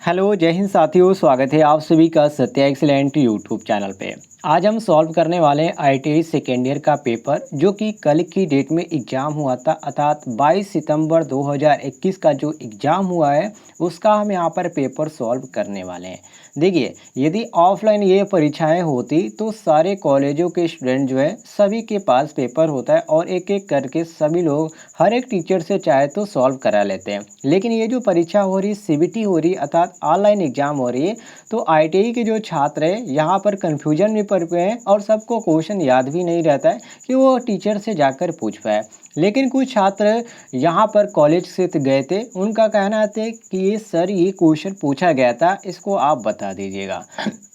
Hello जय हिंद साथियों, स्वागत है आप सभी का सत्या एक्सीलेंट यूट्यूब चैनल पे। आज हम सॉल्व करने वाले हैं आईटीआई सेकेंड ईयर का पेपर जो कि कल की डेट में एग्ज़ाम हुआ था, अर्थात 22 सितंबर 2021 का जो एग्ज़ाम हुआ है उसका हम यहाँ पर पेपर सॉल्व करने वाले हैं। देखिए, यदि ऑफलाइन ये परीक्षाएं होती तो सारे कॉलेजों के स्टूडेंट जो है सभी के पास पेपर होता है और एक एक करके सभी लोग हर एक टीचर से चाहे तो सॉल्व करा लेते हैं। लेकिन ये जो परीक्षा हो रही, सीबीटी हो रही, अर्थात ऑनलाइन एग्जाम हो रही है, तो आईटीआई के जो छात्र हैं यहाँ पर कन्फ्यूजन में पड़ गए हैं और सबको क्वेश्चन याद भी नहीं रहता है कि वो टीचर से जाकर पूछ पाए। लेकिन कुछ छात्र यहाँ पर कॉलेज से गए थे, उनका कहना था कि ये सर ये क्वेश्चन पूछा गया था, इसको आप बता दीजिएगा।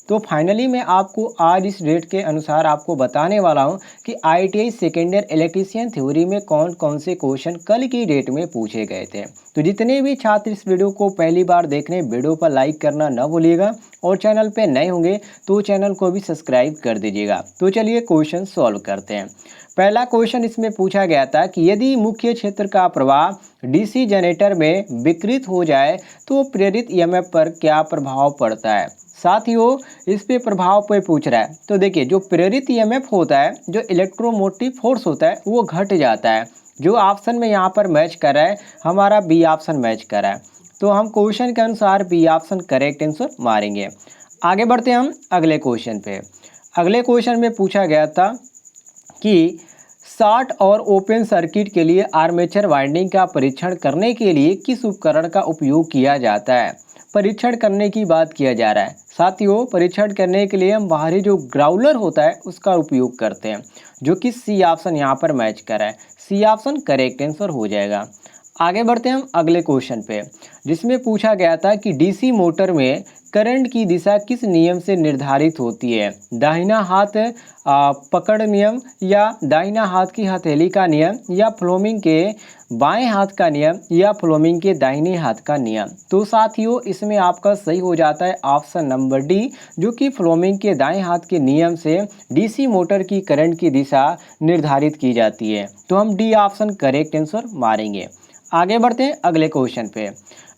तो फाइनली मैं आपको आज इस डेट के अनुसार आपको बताने वाला हूँ कि ITI second year electrician theory में कौन कौन से क्वेश्चन कल की डेट में पूछे गए थे। तो जितने भी छात्र इस वीडियो को पहली बार देख रहे हैं, वीडियो पर लाइक करना न भूलिएगा और चैनल पे नए होंगे तो चैनल को भी सब्सक्राइब कर दीजिएगा। तो चलिए क्वेश्चन सॉल्व करते हैं। पहला क्वेश्चन इसमें पूछा गया था कि यदि मुख्य क्षेत्र का प्रवाह डीसी जनरेटर में विकृत हो जाए तो प्रेरित ईएमएफ पर क्या प्रभाव पड़ता है। साथियों, इस पे प्रभाव पे पूछ रहा है। तो देखिए, जो प्रेरित ईएमएफ होता है, जो इलेक्ट्रोमोटिव फोर्स होता है, वो घट जाता है। जो ऑप्शन में यहाँ पर मैच कर रहा है, हमारा बी ऑप्शन मैच कर रहा है। तो हम क्वेश्चन के अनुसार बी ऑप्शन करेक्ट आंसर मारेंगे। आगे बढ़ते हैं हम अगले क्वेश्चन पे। अगले क्वेश्चन में पूछा गया था कि शॉर्ट और ओपन सर्किट के लिए आर्मेचर वाइंडिंग का परीक्षण करने के लिए किस उपकरण का उपयोग किया जाता है। परीक्षण करने की बात किया जा रहा है। साथियों, परीक्षण करने के लिए हम बाहरी जो ग्राउलर होता है उसका उपयोग करते हैं, जो कि सी ऑप्शन यहाँ पर मैच कर रहा है। सी ऑप्शन करेक्ट आंसर हो जाएगा। आगे बढ़ते हैं हम अगले क्वेश्चन पे, जिसमें पूछा गया था कि डीसी मोटर में करंट की दिशा किस नियम से निर्धारित होती है। दाहिना हाथ पकड़ नियम, या दाहिना हाथ की हथेली का नियम, या फ्लोमिंग के बाएं हाथ का नियम, या फ्लोमिंग के दाहिने हाथ का नियम। तो साथियों, इसमें आपका सही हो जाता है ऑप्शन नंबर डी, जो कि फ्लोमिंग के दाएं हाथ के नियम से डीसी मोटर की करंट की दिशा निर्धारित की जाती है। तो हम डी ऑप्शन करेक्ट आंसर मारेंगे। आगे बढ़ते हैं अगले क्वेश्चन पे।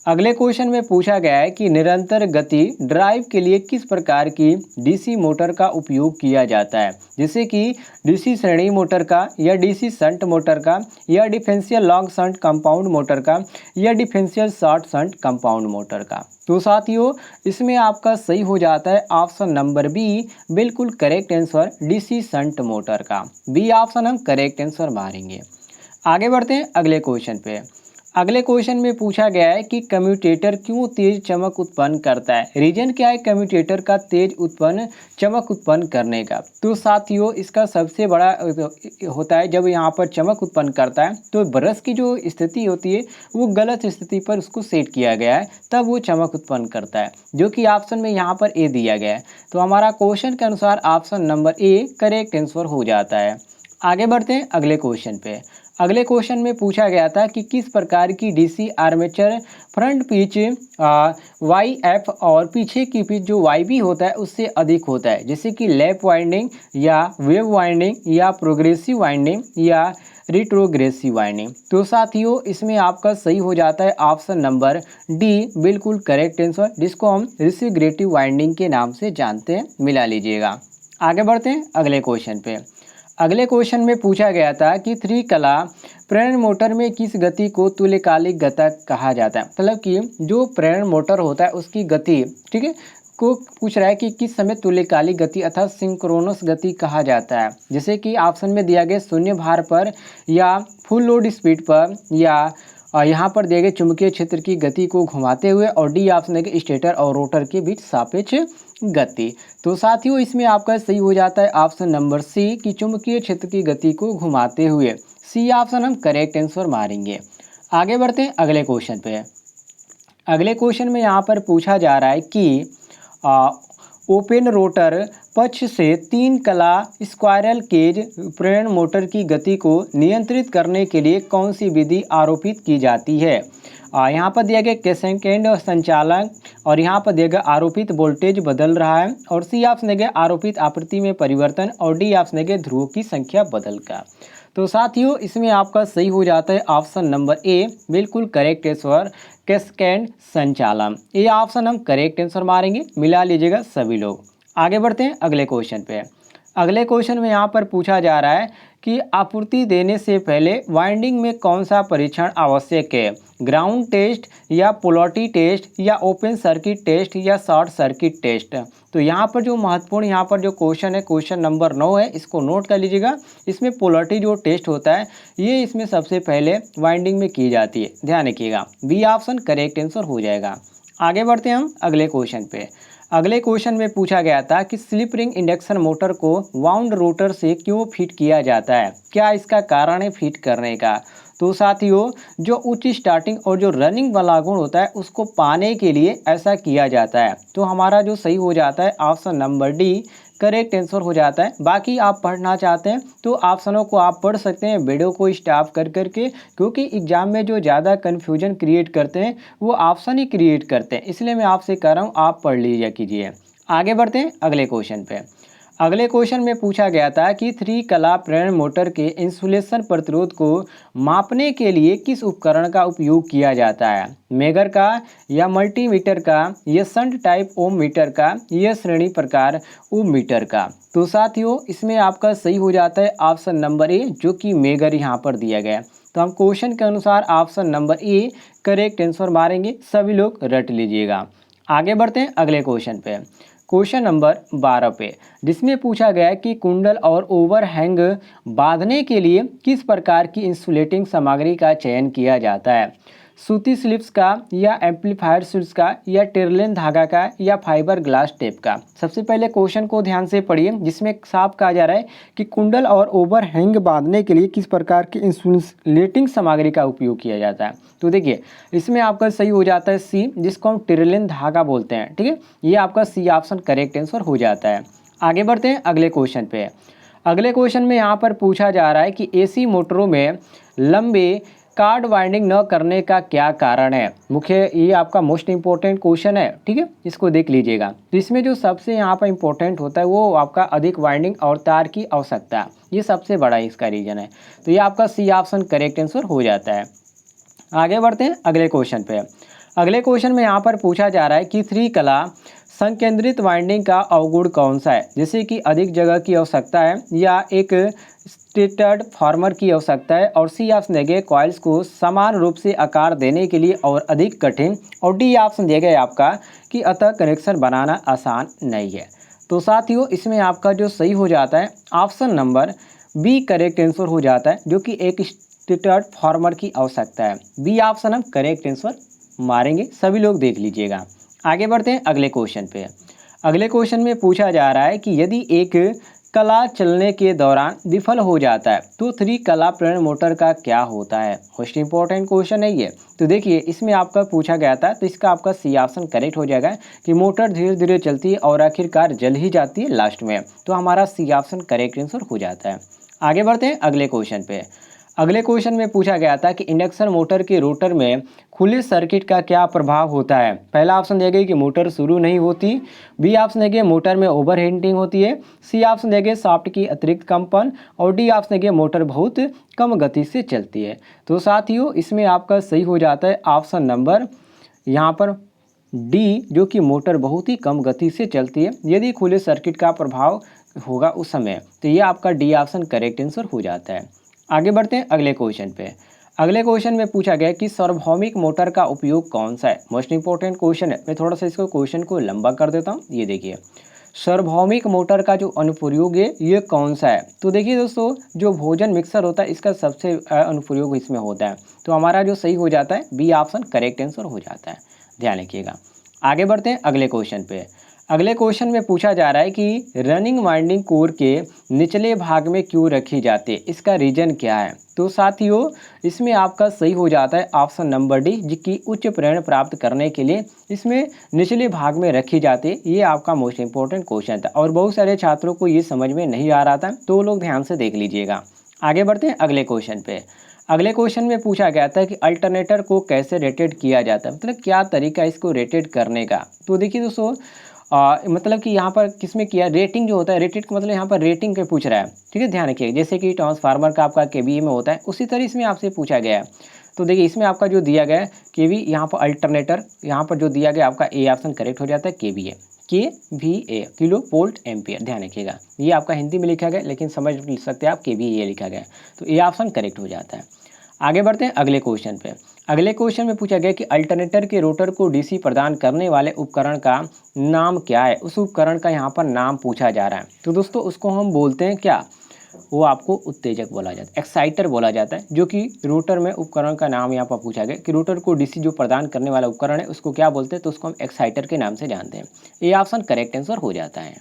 अगले क्वेश्चन में पूछा गया है कि निरंतर गति ड्राइव के लिए किस प्रकार की डीसी मोटर का उपयोग किया जाता है, जैसे कि डीसी श्रेणी मोटर का, या डीसी शंट मोटर का, या differential long shunt compound motor का, या differential short shunt compound motor का। तो साथियों, इसमें आपका सही हो जाता है ऑप्शन नंबर बी, बिल्कुल correct answer DC shunt motor का। बी ऑप्शन हम करेक्ट आंसर मारेंगे। आगे बढ़ते हैं अगले क्वेश्चन पे। अगले क्वेश्चन में पूछा गया है कि कम्यूटेटर क्यों तेज चमक उत्पन्न करता है। रीजन क्या है कम्यूटेटर का तेज चमक उत्पन्न करने का। तो साथियों, इसका सबसे बड़ा होता है जब यहाँ पर चमक उत्पन्न करता है तो ब्रश की जो स्थिति होती है वो गलत स्थिति पर उसको सेट किया गया है, तब वो चमक उत्पन्न करता है, जो कि ऑप्शन में यहाँ पर ए दिया गया है। तो हमारा क्वेश्चन के अनुसार option number A correct answer हो जाता है। आगे बढ़ते हैं अगले क्वेश्चन पे। अगले क्वेश्चन में पूछा गया था कि किस प्रकार की DC armature front pitch Y F और पीछे की पिच जो वाई बी होता है उससे अधिक होता है, जैसे कि लैप वाइंडिंग, या वेव वाइंडिंग, या प्रोग्रेसिव वाइंडिंग, या रिट्रोग्रेसिव वाइंडिंग। तो साथियों, इसमें आपका सही हो जाता है ऑप्शन नंबर डी, बिल्कुल करेक्ट आंसर, जिसको हम रिसिग्रेटिव वाइंडिंग के नाम से जानते हैं, मिला लीजिएगा। आगे बढ़ते हैं अगले क्वेश्चन पे। अगले क्वेश्चन में पूछा गया था कि त्रिकला प्रेरण मोटर में किस गति को तुल्यकालिक गति कहा जाता है। मतलब कि जो प्रेरण मोटर होता है उसकी गति, ठीक है, को पूछ रहा है कि किस समय तुल्यकालिक गति अर्थात सिंक्रोनस गति कहा जाता है। जैसे कि ऑप्शन में दिया गया शून्य भार पर, या फुल लोड स्पीड पर, या यहाँ पर दिए गए चुंबकीय क्षेत्र की गति को घुमाते हुए, और डी ऑप्शन है कि स्टेटर और रोटर के बीच सापेक्ष गति। तो साथियों, इसमें आपका सही हो जाता है ऑप्शन नंबर सी कि चुंबकीय क्षेत्र की गति को घुमाते हुए। सी ऑप्शन हम करेक्ट आंसर मारेंगे। आगे बढ़ते हैं अगले क्वेश्चन पे। अगले क्वेश्चन में यहाँ पर पूछा जा रहा है कि ओपन रोटर पक्ष से 3 कला स्क्वायरल केज प्रेरण मोटर की गति को नियंत्रित करने के लिए कौन सी विधि आरोपित की जाती है। यहाँ पर दिया गया कैस्केड संचालन, और यहाँ पर दिया गया आरोपित वोल्टेज बदल रहा है, और सी ऑप्शन दिया गया आरोपित आवृत्ति में परिवर्तन, और डी ऑप्शन दिया गया ध्रुवों की संख्या बदल का। तो साथियों, इसमें आपका सही हो जाता है ऑप्शन नंबर ए, बिल्कुल करेक्ट आंसर कैस्केड संचालन। ये ऑप्शन हम करेक्ट आंसर मारेंगे, मिला लीजिएगा सभी लोग। आगे बढ़ते हैं अगले क्वेश्चन पे। अगले क्वेश्चन में यहाँ पर पूछा जा रहा है कि आपूर्ति देने से पहले वाइंडिंग में कौन सा परीक्षण आवश्यक है, ग्राउंड टेस्ट या पोलैरिटी टेस्ट या ओपन सर्किट टेस्ट या शॉर्ट सर्किट टेस्ट। तो यहाँ पर जो महत्वपूर्ण यहाँ पर जो क्वेश्चन है, क्वेश्चन नंबर 9 है, इसको नोट कर लीजिएगा। इसमें पोलैरिटी जो टेस्ट होता है ये इसमें सबसे पहले वाइंडिंग में की जाती है, ध्यान रखिएगा। बी ऑप्शन करेक्ट आंसर हो जाएगा। आगे बढ़ते हैं हम अगले क्वेश्चन पे। अगले क्वेश्चन में पूछा गया था कि स्लिप रिंग इंडक्शन मोटर को वाउंड रोटर से क्यों फिट किया जाता है, क्या इसका कारण है फिट करने का। तो साथियों, जो उच्च स्टार्टिंग और जो रनिंग वाला गुण होता है उसको पाने के लिए ऐसा किया जाता है। तो हमारा जो सही हो जाता है option number D correct answer हो जाता है। बाकी आप पढ़ना चाहते हैं तो ऑप्शनों को आप पढ़ सकते हैं वीडियो को स्टॉप कर करके, क्योंकि एग्जाम में जो ज़्यादा कन्फ्यूजन क्रिएट करते हैं वो ऑप्शन ही क्रिएट करते हैं, इसलिए मैं आपसे कह रहा हूँ आप पढ़ लीजिए कीजिए। आगे बढ़ते हैं अगले क्वेश्चन पे। अगले क्वेश्चन में पूछा गया था कि 3 कला प्रेरण मोटर के इंसुलेशन प्रतिरोध को मापने के लिए किस उपकरण का उपयोग किया जाता है, मेगर का या मल्टीमीटर का या शंट टाइप ओम मीटर का या श्रेणी प्रकार ओम मीटर का। तो साथियों, इसमें आपका सही हो जाता है ऑप्शन नंबर ए, जो कि मेगर यहाँ पर दिया गया है। तो हम क्वेश्चन के अनुसार option number A correct answer मारेंगे, सभी लोग रट लीजिएगा। आगे बढ़ते हैं अगले क्वेश्चन पे, क्वेश्चन नंबर 12 पे, जिसमें पूछा गया है कि कुंडल और ओवरहैंग बांधने के लिए किस प्रकार की इंसुलेटिंग सामग्री का चयन किया जाता है, सूती स्लिप्स का या एम्पलीफायर स्लिप्स का या टेरलिन धागा का या फाइबर ग्लास टेप का। सबसे पहले क्वेश्चन को ध्यान से पढ़िए, जिसमें साफ कहा जा रहा है कि कुंडल और ओवरहैंग बांधने के लिए किस प्रकार की इंसुलेटिंग सामग्री का उपयोग किया जाता है। तो देखिए, इसमें आपका सही हो जाता है सी, जिसको हम टेरलिन धागा बोलते हैं, ठीक है। ये आपका सी ऑप्शन करेक्ट आंसर हो जाता है। आगे बढ़ते हैं अगले क्वेश्चन पे। अगले क्वेश्चन में यहाँ पर पूछा जा रहा है कि एसी मोटरों में लंबे कार्ड वाइंडिंग न करने का क्या कारण है। मुख्य ये आपका मोस्ट इंपॉर्टेंट क्वेश्चन है, ठीक है, इसको देख लीजिएगा। तो इसमें जो सबसे यहाँ पर इंपॉर्टेंट होता है वो आपका अधिक वाइंडिंग और तार की आवश्यकता, ये सबसे बड़ा इसका रीजन है। तो ये आपका सी ऑप्शन करेक्ट आंसर हो जाता है। आगे बढ़ते हैं अगले क्वेश्चन पे। अगले क्वेश्चन में यहाँ पर पूछा जा रहा है कि 3 कला संकेंद्रित वाइंडिंग का अवगुण कौन सा है, जैसे कि अधिक जगह की आवश्यकता है या एक स्टेटर्ड फॉर्मर की आवश्यकता है, और सी ऑप्शन दिया गया कॉइल्स को समान रूप से आकार देने के लिए और अधिक कठिन, और डी ऑप्शन दिया गया आपका कि अतः कनेक्शन बनाना आसान नहीं है। तो साथियों, इसमें आपका जो सही हो जाता है option number B correct answer हो जाता है, जो कि एक स्टेटर्ड फॉर्मर की आवश्यकता है। बी ऑप्शन हम करेक्ट आंसर मारेंगे, सभी लोग देख लीजिएगा। आगे बढ़ते हैं अगले क्वेश्चन पे। अगले क्वेश्चन में पूछा जा रहा है कि यदि एक कला चलने के दौरान विफल हो जाता है तो 3 कला प्रेरण मोटर का क्या होता है। मोस्ट इंपॉर्टेंट क्वेश्चन है ये। तो देखिए, इसमें आपका पूछा गया था, तो इसका आपका सी ऑप्शन करेक्ट हो जाएगा कि मोटर धीरे धीरे चलती है और आखिरकार जल ही जाती है लास्ट में। तो हमारा सी ऑप्शन करेक्ट आंसर हो जाता है। आगे बढ़ते हैं अगले क्वेश्चन पे। अगले क्वेश्चन में पूछा गया था कि इंडक्शन मोटर के रोटर में खुले सर्किट का क्या प्रभाव होता है। पहला ऑप्शन दिया गया कि मोटर शुरू नहीं होती, बी ऑप्शन दिया गया मोटर में ओवर हीटिंग होती है, सी ऑप्शन दिया गया शाफ्ट की अतिरिक्त कंपन, और डी ऑप्शन दिया गया मोटर बहुत कम गति से चलती है। तो साथियों, इसमें आपका सही हो जाता है ऑप्शन नंबर यहाँ पर डी, जो कि मोटर बहुत ही कम गति से चलती है यदि खुले सर्किट का प्रभाव होगा उस समय। तो ये आपका डी ऑप्शन करेक्ट आंसर हो जाता है। आगे बढ़ते हैं अगले क्वेश्चन पे। अगले क्वेश्चन में पूछा गया कि सार्वभौमिक मोटर का उपयोग कौन सा है। मोस्ट इंपॉर्टेंट क्वेश्चन है। मैं थोड़ा सा इसको क्वेश्चन को लंबा कर देता हूँ। ये देखिए, सार्वभौमिक मोटर का जो अनुप्रयोग है ये कौन सा है। तो देखिए दोस्तों, जो भोजन मिक्सर होता है इसका सबसे अनुप्रयोग इसमें होता है। तो हमारा जो सही हो जाता है बी ऑप्शन करेक्ट आंसर हो जाता है, ध्यान रखिएगा। आगे बढ़ते हैं अगले क्वेश्चन पे। अगले क्वेश्चन में पूछा जा रहा है कि रनिंग वाइंडिंग कोर के निचले भाग में क्यों रखी जाती है, इसका रीजन क्या है। तो साथियों, इसमें आपका सही हो जाता है ऑप्शन नंबर डी, जिसकी उच्च प्रेरण प्राप्त करने के लिए इसमें निचले भाग में रखी जाती है। ये आपका मोस्ट इंपॉर्टेंट क्वेश्चन था और बहुत सारे छात्रों को ये समझ में नहीं आ रहा था, तो लोग ध्यान से देख लीजिएगा। आगे बढ़ते हैं अगले क्वेश्चन पे। अगले क्वेश्चन में पूछा गया था कि अल्टरनेटर को कैसे रेटेड किया जाता है, मतलब क्या तरीका इसको रेटेड करने का। तो देखिए दोस्तों, मतलब कि यहाँ पर किसमें किया, रेटिंग जो होता है, रेटेड का मतलब यहाँ पर रेटिंग के पूछ रहा है, ठीक है, ध्यान रखिए। जैसे कि ट्रांसफार्मर का आपका केवीए में होता है, उसी तरह इसमें आपसे पूछा गया है। तो देखिए इसमें आपका जो दिया गया है केवी, यहाँ पर अल्टरनेटर, यहाँ पर जो दिया गया आपका ए ऑप्शन करेक्ट हो जाता है, KVA, KVA kilo volt ampere, ध्यान रखिएगा ये आपका हिंदी में लिखा गया लेकिन समझ सकते हैं आप KVA लिखा गया है, तो ए ऑप्शन करेक्ट हो जाता है। आगे बढ़ते हैं अगले क्वेश्चन पे। अगले क्वेश्चन में पूछा गया कि अल्टरनेटर के रोटर को डीसी प्रदान करने वाले उपकरण का नाम क्या है। उस उपकरण का यहाँ पर नाम पूछा जा रहा है, तो दोस्तों उसको हम बोलते हैं क्या, वो आपको उत्तेजक बोला जाता है, एक्साइटर बोला जाता है, जो कि रोटर में उपकरण का नाम यहाँ पर पूछा गया कि रोटर को डीसी जो प्रदान करने वाला उपकरण है उसको क्या बोलते हैं, तो उसको हम एक्साइटर के नाम से जानते हैं। ये ऑप्शन करेक्ट आंसर हो जाता है।